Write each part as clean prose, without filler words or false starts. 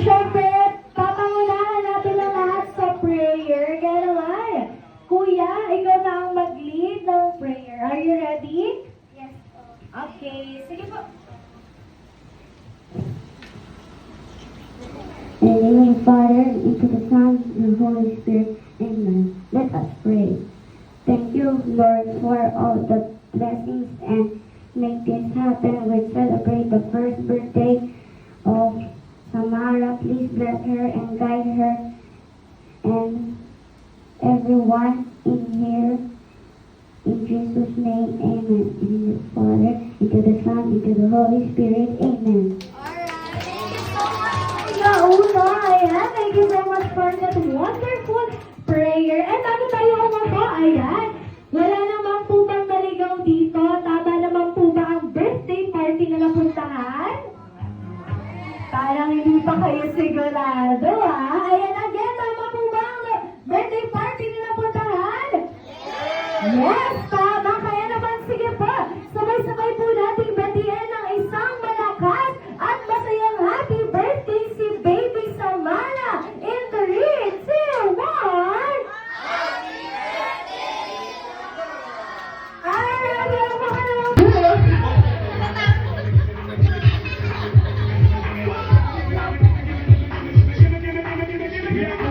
syempre, papangunahan natin ang lahat sa prayer. Kaya naman, Kuya, ikaw na ang mag-lead ng prayer. Are you ready? Yes po. Okay, sige po. In the name of the Father, and to the Son, and the Holy Spirit. Amen. Let us pray. Thank you, Lord, for all the blessings and make this happen. We celebrate the first birthday of Samara. Please bless her and guide her and everyone in here. In Jesus' name, amen. In the Father, into the Son, into the Holy Spirit. Amen. Una, ayan, thank you so much for that wonderful prayer. And bago tayo umapa, ayan, wala naman po bang naligaw dito? Tama naman po ba ang birthday party na napuntahan? Parang hindi pa kayo sigurado, ha? Ayan, again, tama po ba ang birthday party na napuntahan? Yes, tama. Kaya naman, sige po, sabay-sabay po natin batiyan ng isang malakas at masayang happy birthday si Baby Samara in 3, 2, 1.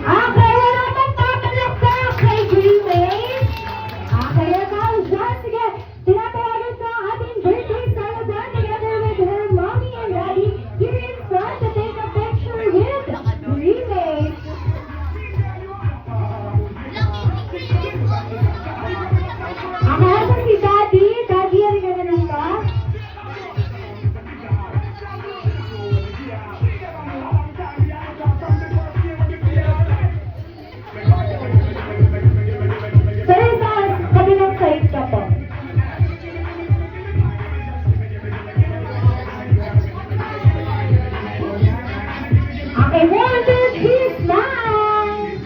Okay, wala pang papalakpak kay Greenway. Kaya now, dyan, sige, tinatawagan ko ang ating birthday celebrant together with her mommy and daddy here in front to take a picture with Greenway. Asan si Daddy? Daddy, ano ka na dito? Pero sa kabilang side ka po. Okay, 1, 2, 3, smile!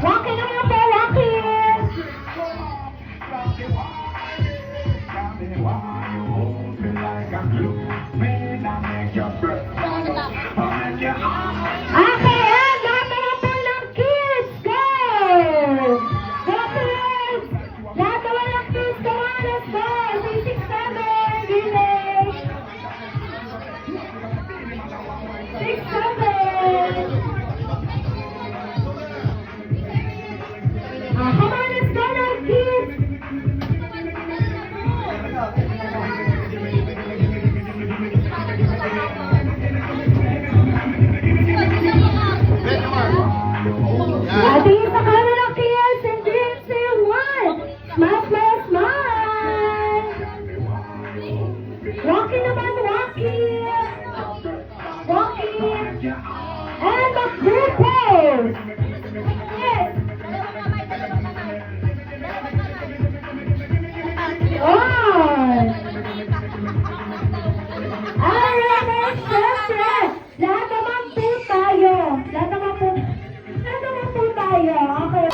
Walking naman po, walking! Okay, and lahat naman po ng kids, go! Go kids! Lahat naman ng kids, come on, let's go! 3, 6, 7, relay! 6, 7! Come on, let's go now, kids! Tingin sa camera, kids, and 3, 2, 1! Smile, smile, smile! Walking naman, walking! Walking! And the group pose! Yes! On! Alright, syempre, lahat naman po tayo. Lahat naman po tayo. Okay.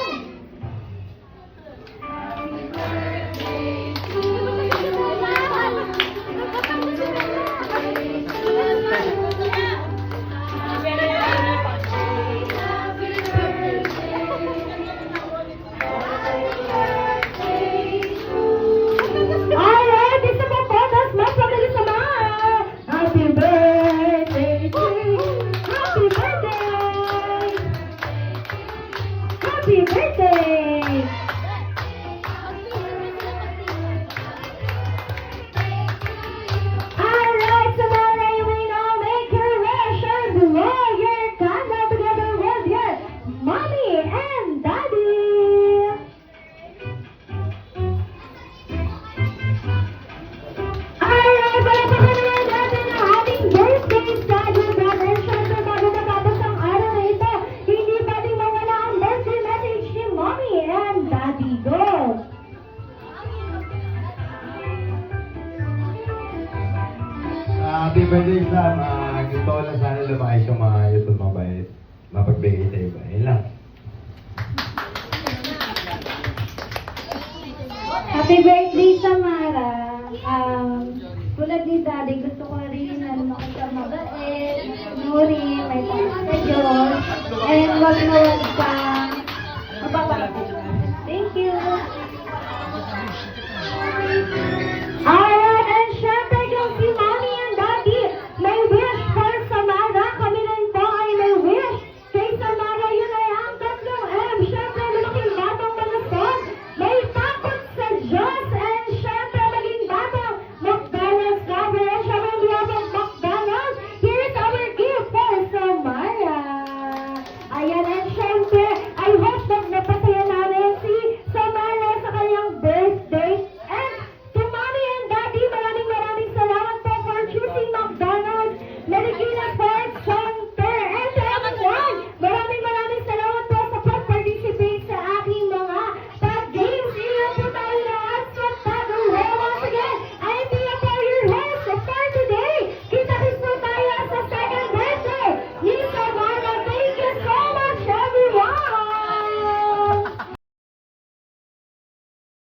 Alright, isa pa po, mas mabilis naman. Happy birthday to you. Happy birthday. Happy birthday. Alright, Samara, you may now make your wish and blow your candle together with your mommy and daddy. Alright, palapakanan naman natin ang ating birthday celebrant. And syempre, bago matapos ang araw na ito, hindi pwedeng mawala ang birthday message ni mommy and daddy. Go! Happy birthday, Sam. Gusto ko lang sana lumayas yung mga YouTube mabait. Mapagbigay sa iba. Yun lang. Happy birthday, Samara. Tulad ni Daddy, gusto ko